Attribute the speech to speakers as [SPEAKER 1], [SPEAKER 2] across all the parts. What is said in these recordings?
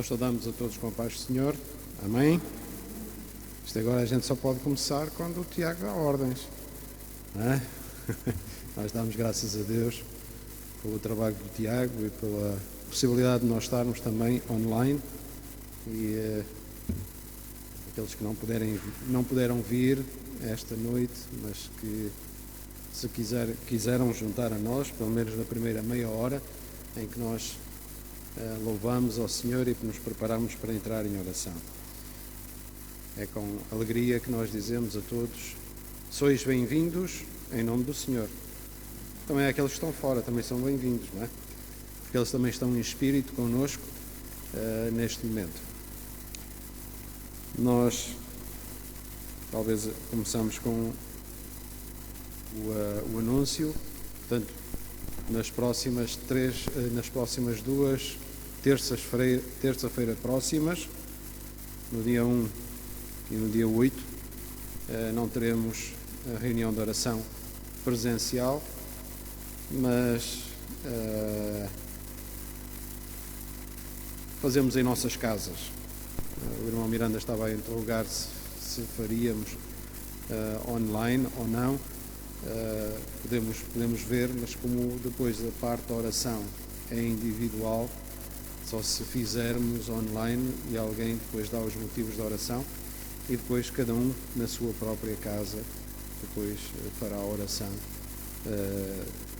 [SPEAKER 1] Nós saudamos a todos com a paz do Senhor. Amém? Isto agora a gente só pode começar quando o Tiago dá ordens. Não é? Nós damos graças a Deus pelo trabalho do Tiago e pela possibilidade de nós estarmos também online. E aqueles que não puderam vir esta noite, mas que se quiseram juntar a nós, pelo menos na primeira meia hora, em que nós louvamos ao Senhor e nos preparamos para entrar em oração. É com alegria que nós dizemos a todos: sois bem-vindos em nome do Senhor. Também aqueles que estão fora também são bem-vindos, não é? Porque eles também estão em espírito connosco neste momento. Nós talvez começamos com o anúncio. Portanto, nas próximas duas terça-feira próximas, no dia 1 e no dia 8, não teremos a reunião de oração presencial, mas fazemos em nossas casas. O irmão Miranda estava a interrogar se faríamos online ou não. Podemos ver, mas como depois da parte da oração é individual, só se fizermos online e alguém depois dá os motivos da oração e depois cada um na sua própria casa depois fará a oração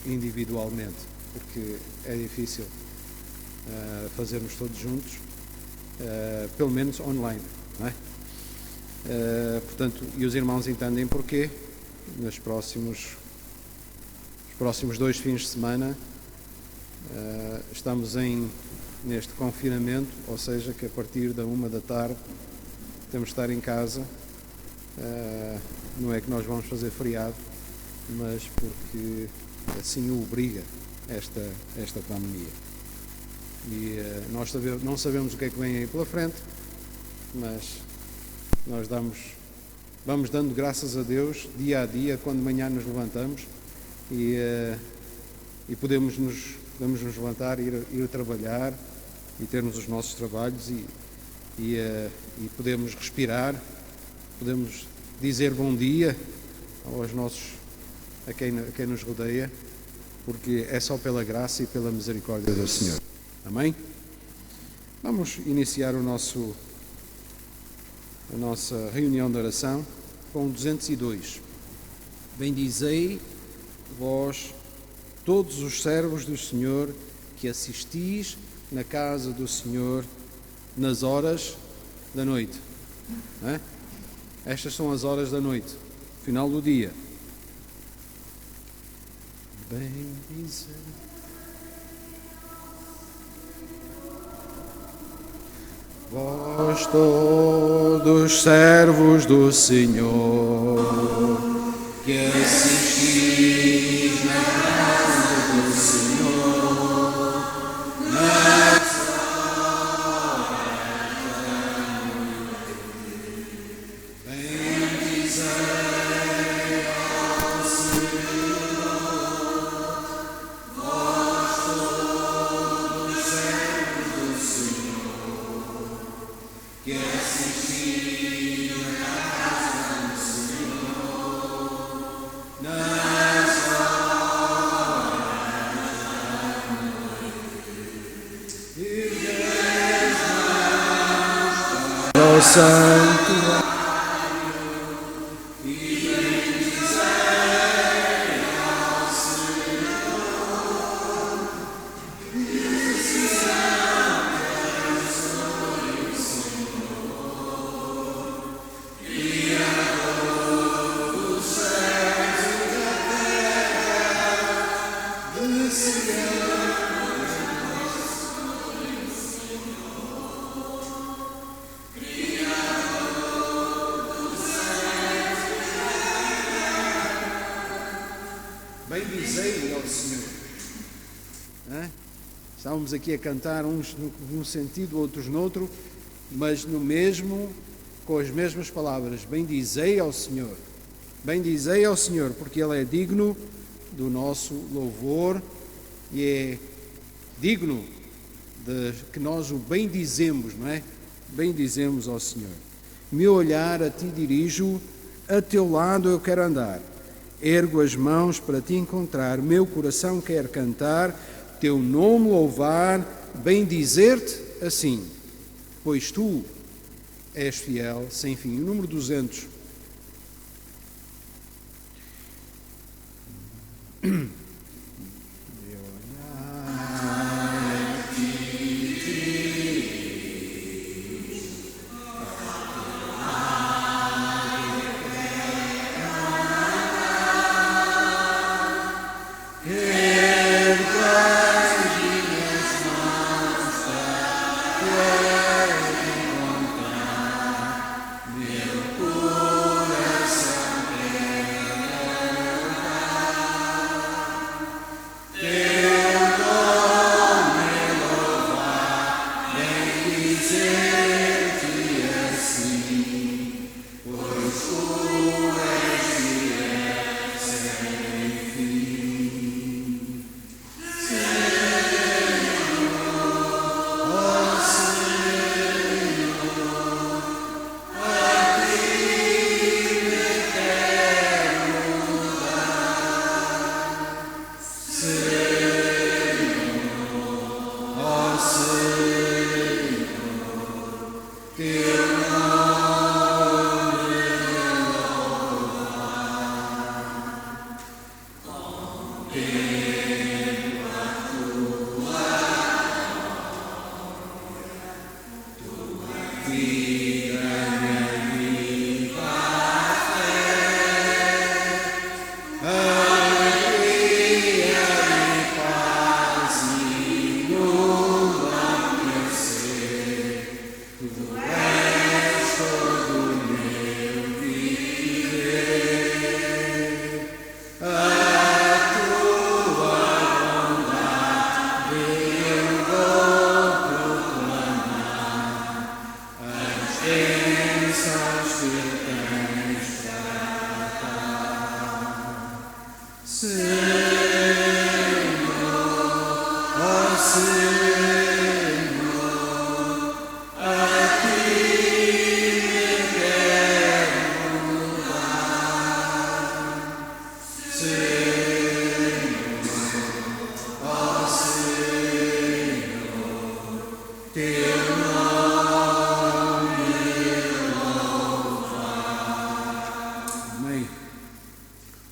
[SPEAKER 1] individualmente, porque é difícil fazermos todos juntos, pelo menos online, não é? Portanto, e os irmãos entendem porquê. Os próximos 2 fins de semana estamos neste confinamento, ou seja, que a partir da 1 da tarde temos de estar em casa. Não é que nós vamos fazer feriado, mas porque assim o obriga esta pandemia. E nós não sabemos o que é que vem aí pela frente, mas nós vamos dando graças a Deus dia a dia, quando de manhã nos levantamos e podemos nos levantar, ir trabalhar e termos os nossos trabalhos e podemos respirar, podemos dizer bom dia a quem nos rodeia, porque é só pela graça e pela misericórdia do Senhor. Amém? Vamos iniciar a nossa reunião de oração com 202. Bendizei vós todos os servos do Senhor que assistis na casa do Senhor nas horas da noite. Não é? Estas são as horas da noite, final do dia. Bendizei vós todos servos do Senhor, que assistis na casa do Senhor, nas horas da noite. Bendizei ao Senhor, vós todos servos do Senhor, que assisti na casa do Senhor, nas horas da noite. Ergueis mãos para o santuário e bendizei ao Senhor, dizei ao Senhor. Estávamos aqui a cantar uns num sentido, outros noutro, mas com as mesmas palavras. Bendizei ao Senhor. Bendizei ao Senhor, porque Ele é digno do nosso louvor e é digno que nós o bendizemos, não é? Bendizemos ao Senhor. Meu olhar a ti dirijo, a teu lado eu quero andar. Ergo as mãos para te encontrar, meu coração quer cantar, teu nome louvar, bendizer-te assim, pois tu és fiel sem fim. O número 200.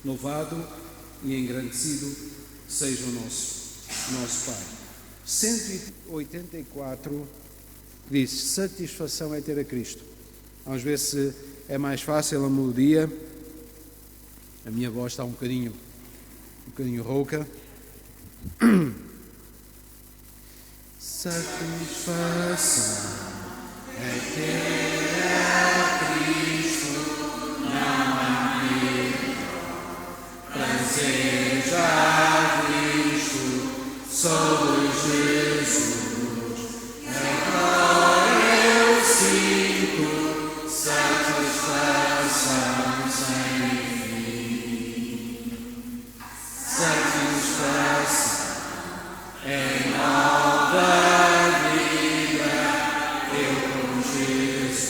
[SPEAKER 1] Louvado e engrandecido seja o nosso Pai. 184 diz: satisfação é ter a Cristo. Vamos ver se é mais fácil a melodia. A minha voz está um bocadinho rouca. Satisfação é ter a Cristo, não há prazer já visto sobre Jesus. Agora eu sinto satisfação sem fim. Satisfação é nova vida, eu com Jesus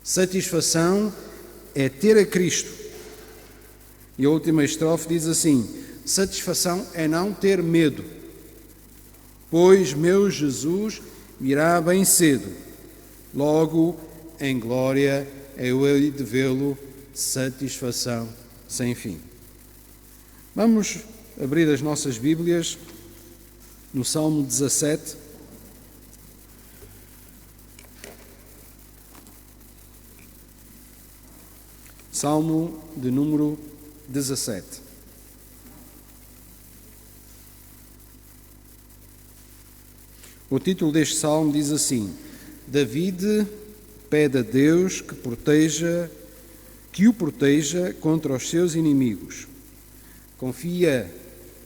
[SPEAKER 1] Satisfação é ter a Cristo. E a última estrofe diz assim: satisfação é não ter medo, pois meu Jesus virá bem cedo. Logo, em glória, eu hei de vê-lo, satisfação sem fim. Vamos abrir as nossas Bíblias no Salmo 17. Salmo de número 17. O título deste salmo diz assim: David pede a Deus que o proteja contra os seus inimigos. Confia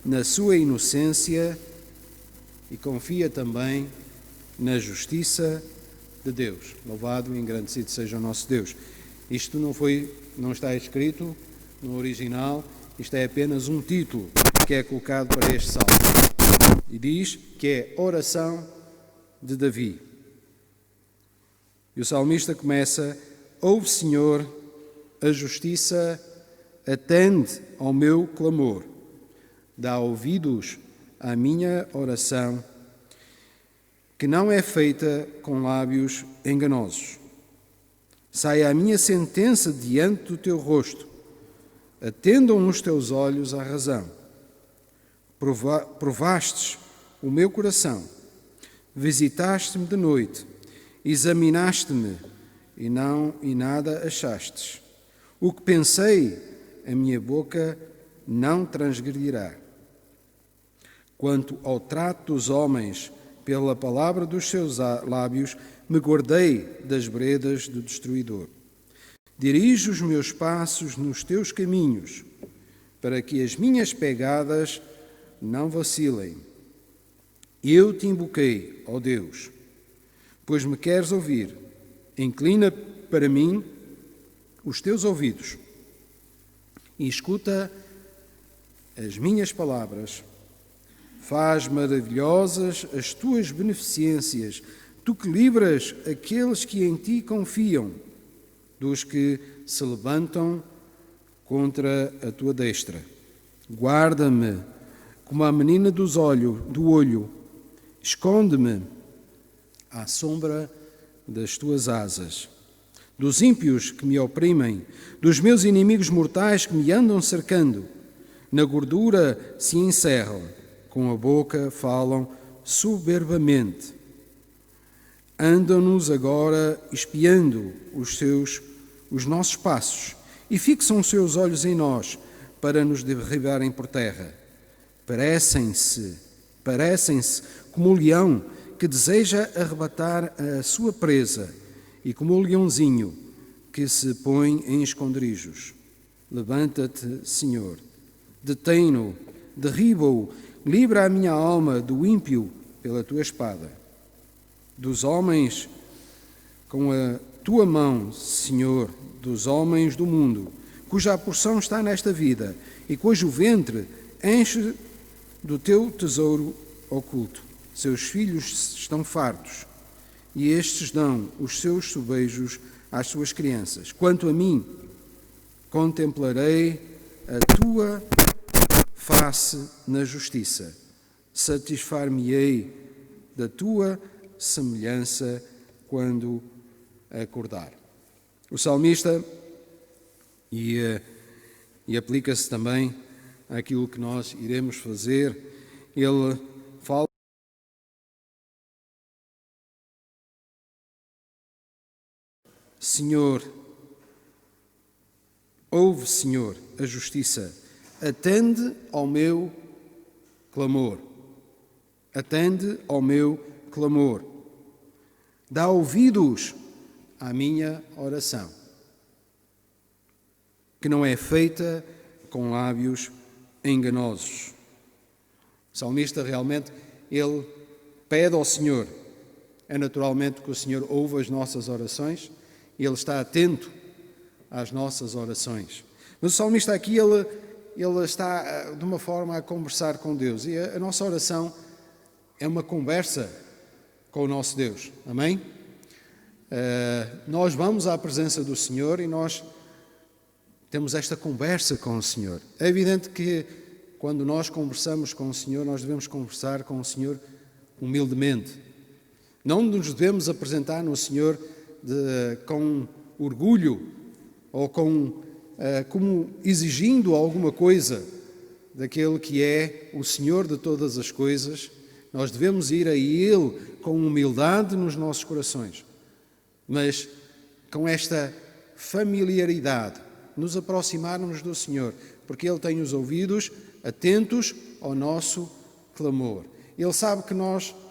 [SPEAKER 1] na sua inocência e confia também na justiça de Deus. Louvado e engrandecido seja o nosso Deus. Isto não está escrito no original, isto é apenas um título que é colocado para este salmo. E diz que é oração de Davi. E o salmista começa: ouve, Senhor, a justiça, atende ao meu clamor, dá ouvidos à minha oração, que não é feita com lábios enganosos. Saia a minha sentença diante do teu rosto, atendam os teus olhos à razão. Provastes o meu coração, visitaste-me de noite, examinaste-me e nada achastes. O que pensei, a minha boca não transgredirá. Quanto ao trato dos homens, pela palavra dos seus lábios, me guardei das bredas do destruidor. Dirijo os meus passos nos teus caminhos, para que as minhas pegadas não vacilem. Eu te invoquei, ó Deus, pois me queres ouvir. Inclina para mim os teus ouvidos e escuta as minhas palavras. Faz maravilhosas as tuas beneficências, tu que livras aqueles que em ti confiam, dos que se levantam contra a tua destra. Guarda-me como a menina do olho, esconde-me à sombra das tuas asas. Dos ímpios que me oprimem, dos meus inimigos mortais que me andam cercando, na gordura se encerram, com a boca falam soberbamente. Andam-nos agora espiando os nossos passos e fixam os seus olhos em nós para nos derribarem por terra. Parecem-se como o leão que deseja arrebatar a sua presa e como o leãozinho que se põe em esconderijos. Levanta-te, Senhor, detém-no, derriba-o, livra a minha alma do ímpio pela tua espada. Dos homens com a tua mão, Senhor, dos homens do mundo, cuja porção está nesta vida e cujo ventre enche do teu tesouro oculto. Seus filhos estão fartos e estes dão os seus sobejos às suas crianças. Quanto a mim, contemplarei a tua face na justiça, satisfar-me-ei da tua semelhança quando acordar. O salmista, e aplica-se também àquilo que nós iremos fazer, ele fala: Senhor, ouve, Senhor, a justiça, atende ao meu clamor. Atende ao meu clamor. Dá ouvidos à minha oração, que não é feita com lábios enganosos. O salmista realmente, ele pede ao Senhor. É naturalmente que o Senhor ouve as nossas orações e ele está atento às nossas orações. Mas o salmista aqui, ele está de uma forma a conversar com Deus. E a nossa oração é uma conversa com o nosso Deus. Amém? nós vamos à presença do Senhor e nós temos esta conversa com o Senhor. É evidente que quando nós conversamos com o Senhor, nós devemos conversar com o Senhor humildemente. Não nos devemos apresentar no Senhor com orgulho ou como exigindo alguma coisa daquele que é o Senhor de todas as coisas. Nós devemos ir a Ele com humildade nos nossos corações, mas com esta familiaridade, nos aproximarmos do Senhor, porque Ele tem os ouvidos atentos ao nosso clamor. Ele sabe que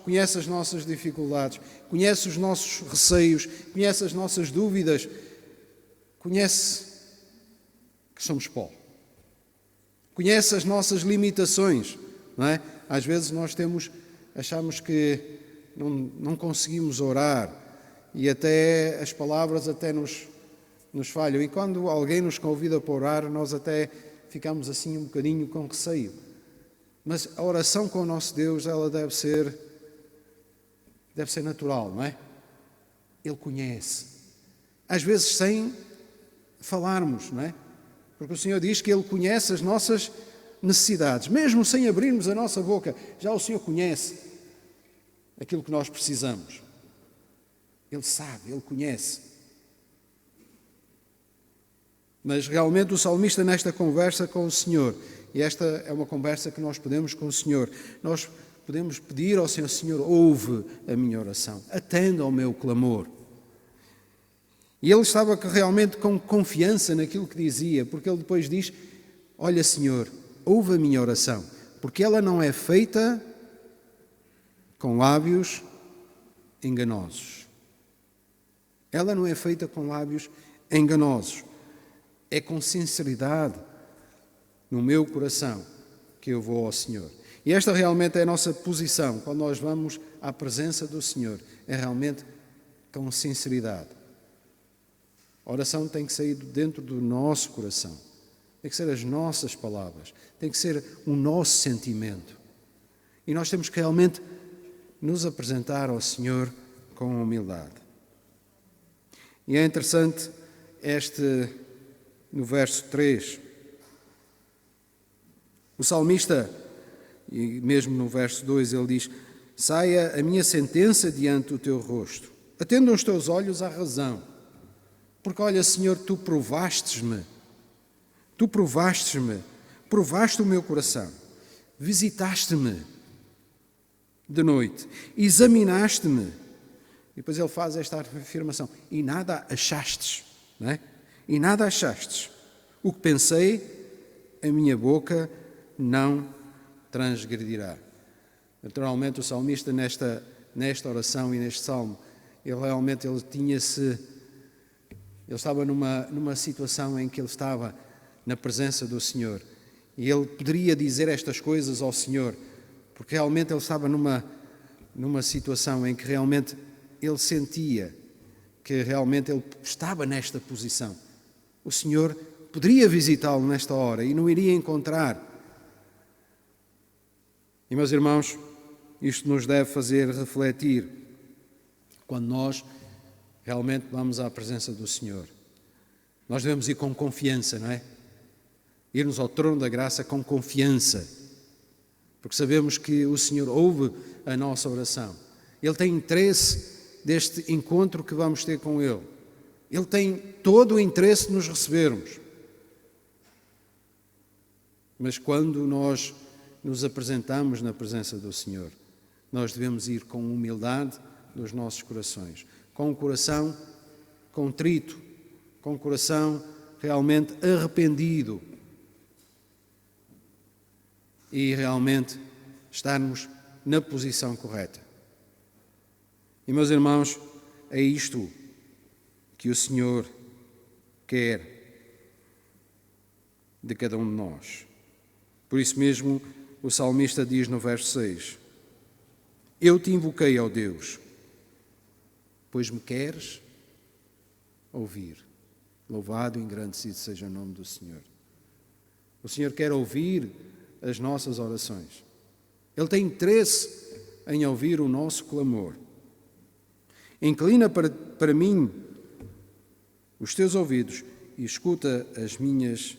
[SPEAKER 1] conhece as nossas dificuldades, conhece os nossos receios, conhece as nossas dúvidas, conhece que somos pó, conhece as nossas limitações, não é? Às vezes nós achamos que não conseguimos orar e até as palavras até nos falham. E quando alguém nos convida para orar, nós até ficamos assim um bocadinho com receio. Mas a oração com o nosso Deus, ela deve ser natural, não é? Ele conhece. Às vezes sem falarmos, não é? Porque o Senhor diz que Ele conhece as nossas necessidades. Mesmo sem abrirmos a nossa boca, já o Senhor conhece aquilo que nós precisamos. Ele sabe, Ele conhece. Mas realmente o salmista nesta conversa com o Senhor, e esta é uma conversa que nós podemos com o Senhor, nós podemos pedir ao Senhor: Senhor, ouve a minha oração, atenda ao meu clamor. E ele estava realmente com confiança naquilo que dizia, porque ele depois diz: olha, Senhor, ouve a minha oração, porque ela não é feita com lábios enganosos. Ela não é feita com lábios enganosos. É com sinceridade no meu coração que eu vou ao Senhor. E esta realmente é a nossa posição quando nós vamos à presença do Senhor. É realmente com sinceridade. A oração tem que sair dentro do nosso coração. Tem que ser as nossas palavras. Tem que ser o nosso sentimento. E nós temos que realmente nos apresentar ao Senhor com humildade. E é interessante no verso 3, o salmista, e mesmo no verso 2, ele diz: saia a minha sentença diante do teu rosto, atendam os teus olhos à razão, porque olha, Senhor, tu provaste-me, provaste o meu coração, visitaste-me de noite, examinaste-me. E depois ele faz esta afirmação: e nada achastes, não é? E nada achastes. O que pensei, a minha boca não transgredirá. Naturalmente, o salmista, nesta oração e neste salmo, ele estava numa situação em que ele estava na presença do Senhor. E ele poderia dizer estas coisas ao Senhor, porque realmente ele estava numa situação em que realmente ele sentia que realmente ele estava nesta posição. O Senhor poderia visitá-lo nesta hora e não iria encontrar. E, meus irmãos, isto nos deve fazer refletir quando nós realmente vamos à presença do Senhor. Nós devemos ir com confiança, não é? Irmos ao trono da graça com confiança, porque sabemos que o Senhor ouve a nossa oração. Ele tem interesse deste encontro que vamos ter com Ele. Ele tem todo o interesse de nos recebermos. Mas quando nós nos apresentamos na presença do Senhor, nós devemos ir com humildade nos nossos corações, com o coração contrito, com o coração realmente arrependido e realmente estarmos na posição correta. E, meus irmãos, é isto que o Senhor quer de cada um de nós. Por isso mesmo, o salmista diz no verso 6: eu te invoquei, ó Deus, pois me queres ouvir. Louvado e engrandecido seja o nome do Senhor. O Senhor quer ouvir as nossas orações. Ele tem interesse em ouvir o nosso clamor. Inclina para mim os teus ouvidos e escuta as minhas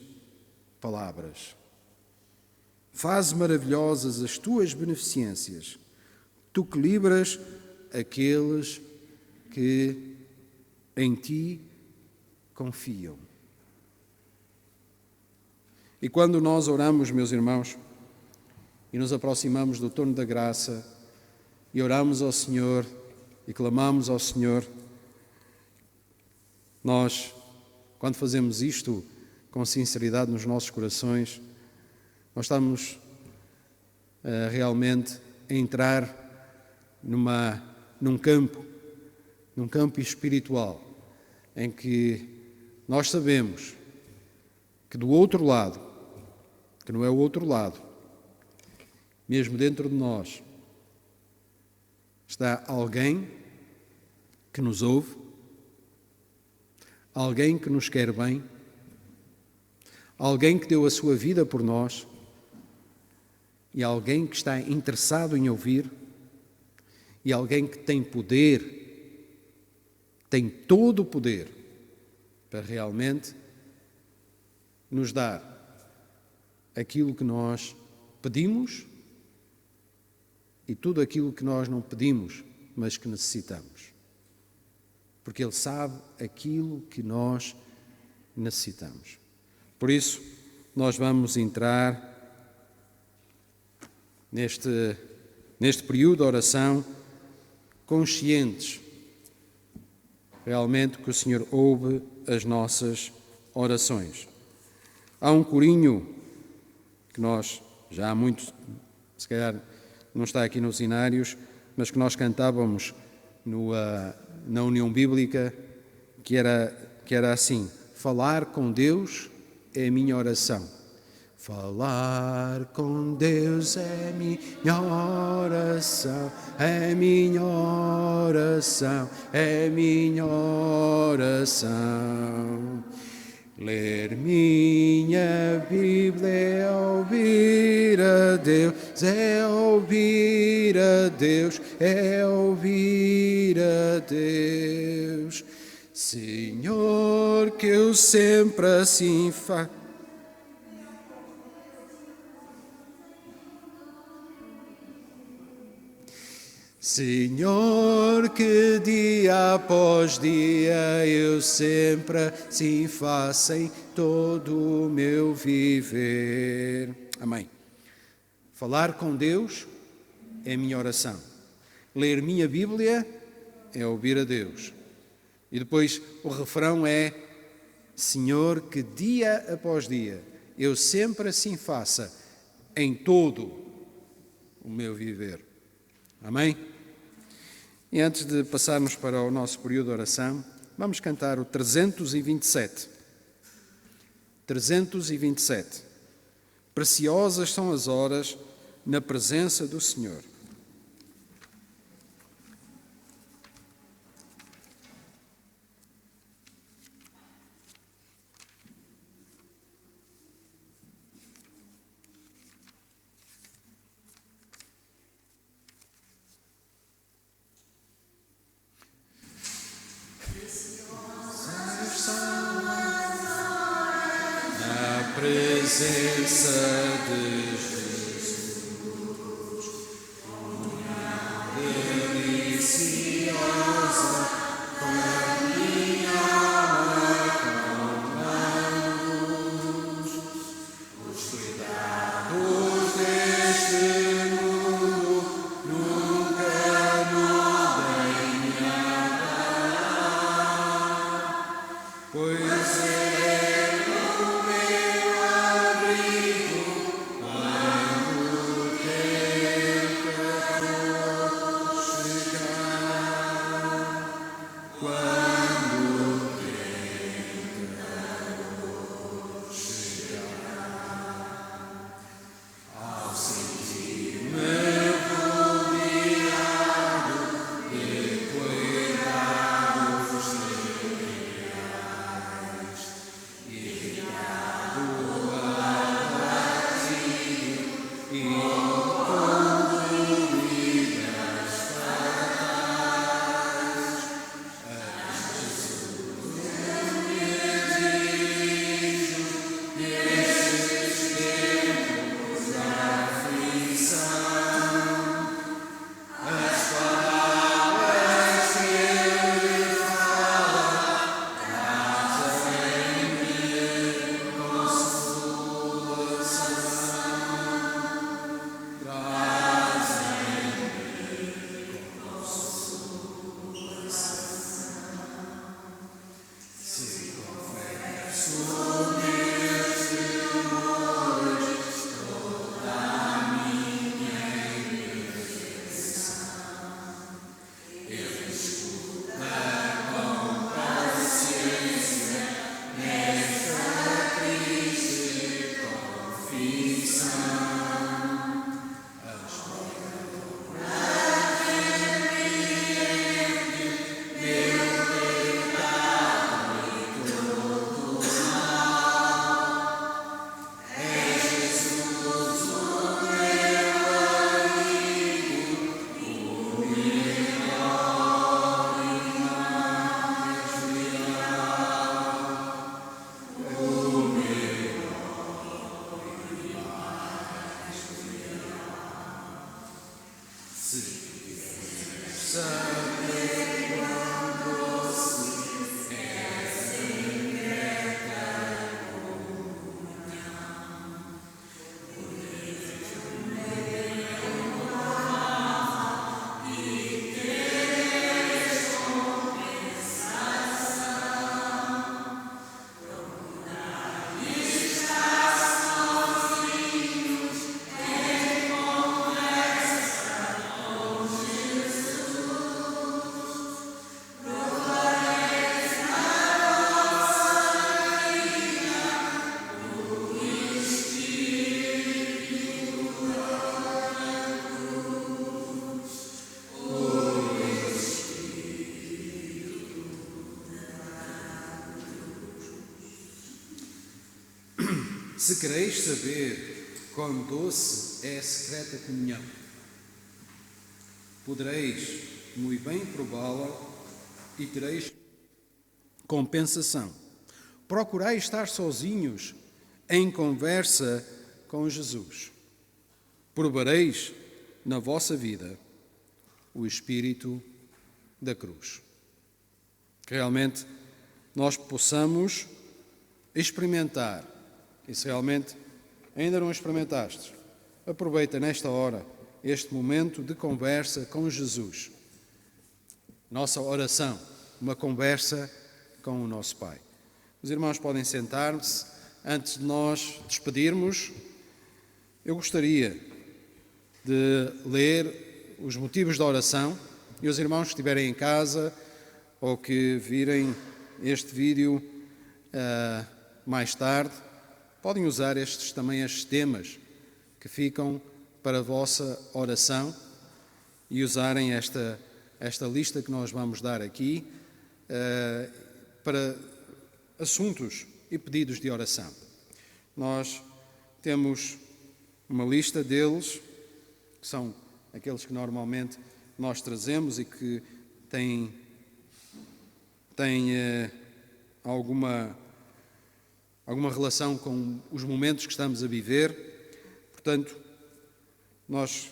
[SPEAKER 1] palavras. Faz maravilhosas as tuas beneficências, tu que livras aqueles que em ti confiam. E quando nós oramos, meus irmãos, e nos aproximamos do trono da graça e oramos ao Senhor e clamamos ao Senhor, nós, quando fazemos isto com sinceridade nos nossos corações, nós estamos realmente a entrar num campo espiritual, em que nós sabemos que do outro lado, que não é o outro lado, mesmo dentro de nós, está alguém que nos ouve, alguém que nos quer bem, alguém que deu a sua vida por nós e alguém que está interessado em ouvir e alguém que tem poder, tem todo o poder para realmente nos dar aquilo que nós pedimos e tudo aquilo que nós não pedimos, mas que necessitamos. Porque Ele sabe aquilo que nós necessitamos. Por isso, nós vamos entrar neste período de oração conscientes realmente que o Senhor ouve as nossas orações. Há um corinho que nós, já há muito, se calhar não está aqui nos inários, mas que nós cantávamos na União Bíblica, que era assim: falar com Deus é a minha oração. Falar com Deus é minha oração, é minha oração, é minha oração. Ler minha Bíblia é ouvir a Deus, é ouvir a Deus, é ouvir a Deus. Senhor, que eu sempre assim faço. Senhor, que dia após dia eu sempre assim faço em todo o meu viver. Amém. Falar com Deus é a minha oração. Ler minha Bíblia é ouvir a Deus. E depois o refrão é: Senhor, que dia após dia eu sempre assim faça em todo o meu viver. Amém? E antes de passarmos para o nosso período de oração, vamos cantar o 327. 327. Preciosas são as horas na presença do Senhor. Presença de Jesus, deliciosa, com a minha alma conduz, os cuidados deste mundo nunca podem me abalar, pois
[SPEAKER 2] Se quereis saber quão doce é a secreta comunhão, podereis muito bem prová-la e tereis compensação. Procurai estar sozinhos em conversa com Jesus. Provareis na vossa vida o espírito da cruz. Que realmente nós possamos experimentar. E se realmente ainda não experimentaste, aproveita nesta hora este momento de conversa com Jesus. Nossa oração, uma conversa com o nosso Pai. Os irmãos podem sentar-se. Antes de nós despedirmos, eu gostaria de ler os motivos da oração e os irmãos que estiverem em casa ou que virem este vídeo mais tarde, podem usar estes temas que ficam para a vossa oração e usarem esta lista que nós vamos dar aqui para assuntos e pedidos de oração. Nós temos uma lista deles, que são aqueles que normalmente nós trazemos e que têm alguma relação com os momentos que estamos a viver. Portanto, nós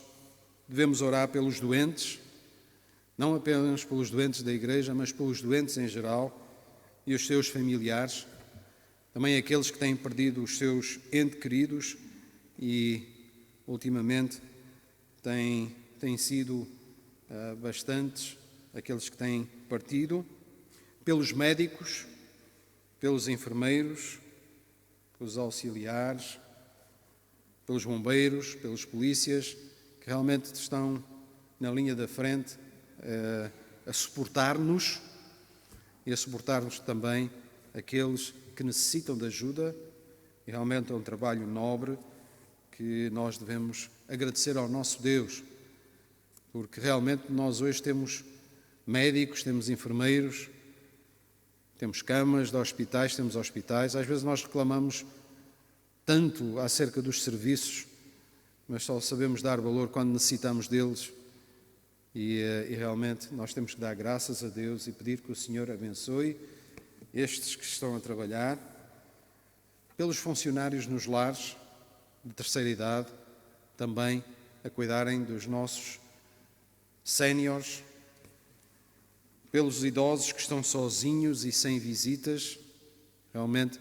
[SPEAKER 2] devemos orar pelos doentes, não apenas pelos doentes da Igreja, mas pelos doentes em geral e os seus familiares, também aqueles que têm perdido os seus entes queridos e, ultimamente, têm sido bastantes aqueles que têm partido, pelos médicos, pelos enfermeiros, pelos auxiliares, pelos bombeiros, pelos polícias, que realmente estão na linha da frente a suportar-nos e a suportar-nos também aqueles que necessitam de ajuda. E realmente é um trabalho nobre que nós devemos agradecer ao nosso Deus, porque realmente nós hoje temos médicos, temos enfermeiros, temos camas de hospitais, temos hospitais. Às vezes nós reclamamos tanto acerca dos serviços, mas só sabemos dar valor quando necessitamos deles. E realmente nós temos que dar graças a Deus e pedir que o Senhor abençoe estes que estão a trabalhar, pelos funcionários nos lares de terceira idade, também a cuidarem dos nossos séniores, pelos idosos que estão sozinhos e sem visitas. Realmente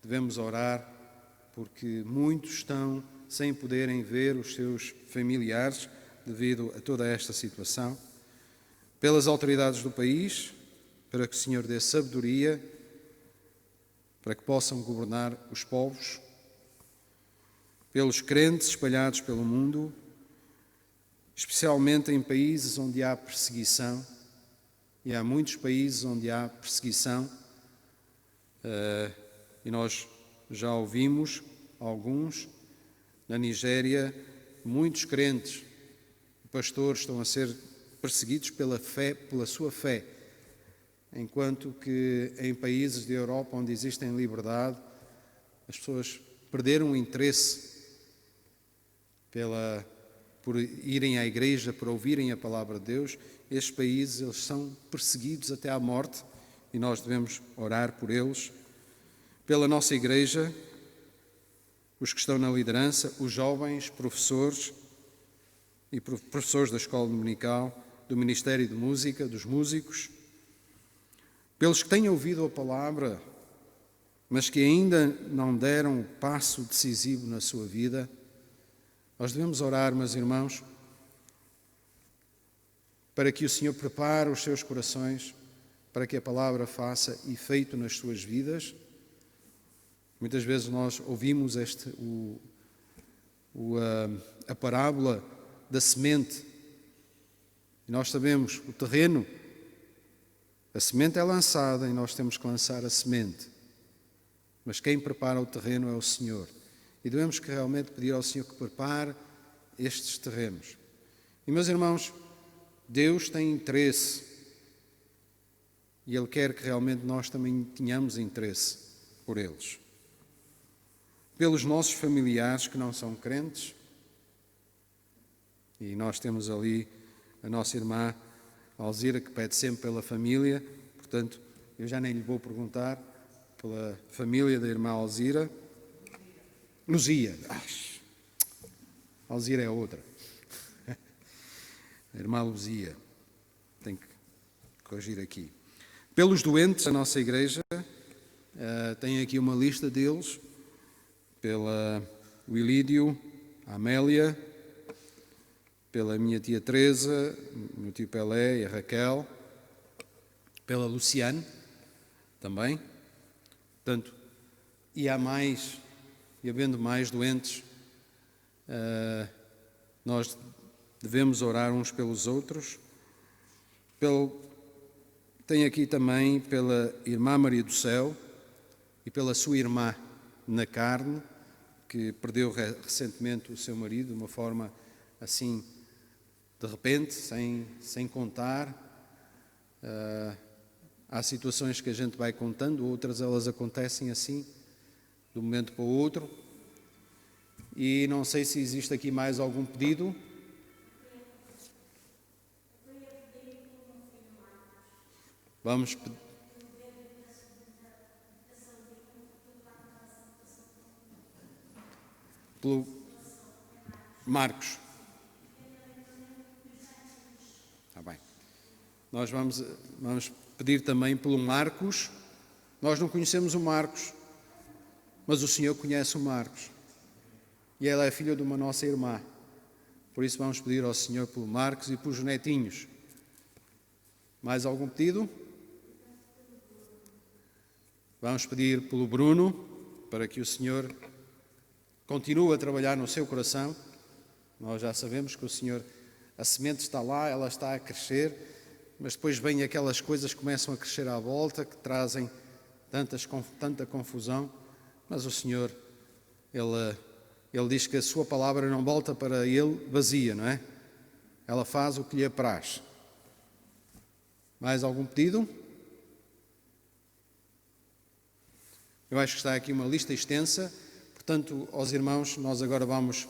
[SPEAKER 2] devemos orar porque muitos estão sem poderem ver os seus familiares devido a toda esta situação. Pelas autoridades do país, para que o Senhor dê sabedoria para que possam governar os povos, pelos crentes espalhados pelo mundo, especialmente em países onde há perseguição, e há muitos países onde há perseguição, e nós já ouvimos alguns, na Nigéria, muitos crentes, pastores estão a ser perseguidos pela fé, pela sua fé, enquanto que em países da Europa onde existem liberdade, as pessoas perderam o interesse por irem à igreja, por ouvirem a palavra de Deus. Estes países, eles são perseguidos até à morte e nós devemos orar por eles, pela nossa igreja, os que estão na liderança, os jovens, professores e professores da escola dominical, do Ministério de Música, dos músicos, pelos que têm ouvido a palavra, mas que ainda não deram o passo decisivo na sua vida. Nós devemos orar, meus irmãos, para que o Senhor prepare os seus corações, para que a palavra faça efeito nas suas vidas. Muitas vezes nós ouvimos a parábola da semente, e nós sabemos, o terreno, a semente é lançada e nós temos que lançar a semente, mas quem prepara o terreno é o Senhor. E devemos que realmente pedir ao Senhor que prepare estes terrenos. E, meus irmãos, Deus tem interesse e Ele quer que realmente nós também tenhamos interesse por eles. Pelos nossos familiares que não são crentes, e nós temos ali a nossa irmã Alzira, que pede sempre pela família, portanto, eu já nem lhe vou perguntar pela família da irmã Alzira. Luzia. Alzira é outra. A irmã Luzia. Tem que corrigir aqui. Pelos doentes da nossa igreja, tem aqui uma lista deles, pela Wilídio, a Amélia, pela minha tia Teresa, meu tio Pelé e a Raquel, pela Luciane também. Portanto, e há mais, e havendo mais doentes, nós devemos orar uns pelos outros. Tem aqui também pela irmã Maria do Céu e pela sua irmã na carne, que perdeu recentemente o seu marido de uma forma assim, de repente, sem contar. Há situações que a gente vai contando, outras elas acontecem assim, de um momento para o outro. E não sei se existe aqui mais algum pedido. Vamos pedir. Pelo Marcos. Está bem. Nós vamos pedir também pelo Marcos. Nós não conhecemos o Marcos, mas o Senhor conhece o Marcos. E ela é filha de uma nossa irmã. Por isso vamos pedir ao Senhor pelo Marcos e pelos netinhos. Mais algum pedido? Vamos pedir pelo Bruno, para que o Senhor continue a trabalhar no seu coração. Nós já sabemos que o Senhor, a semente está lá, ela está a crescer, mas depois vêm aquelas coisas que começam a crescer à volta, que trazem tanta confusão. Mas o Senhor, Ele diz que a sua palavra não volta para Ele vazia, não é? Ela faz o que lhe apraz. Mais algum pedido? Eu acho que está aqui uma lista extensa. Portanto, aos irmãos, nós agora vamos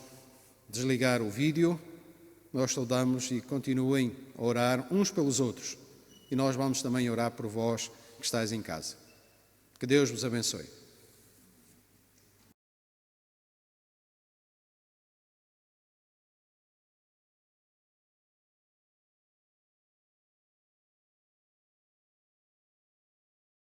[SPEAKER 2] desligar o vídeo. Nós saudamos e continuem a orar uns pelos outros. E nós vamos também orar por vós que estáis em casa. Que Deus vos abençoe.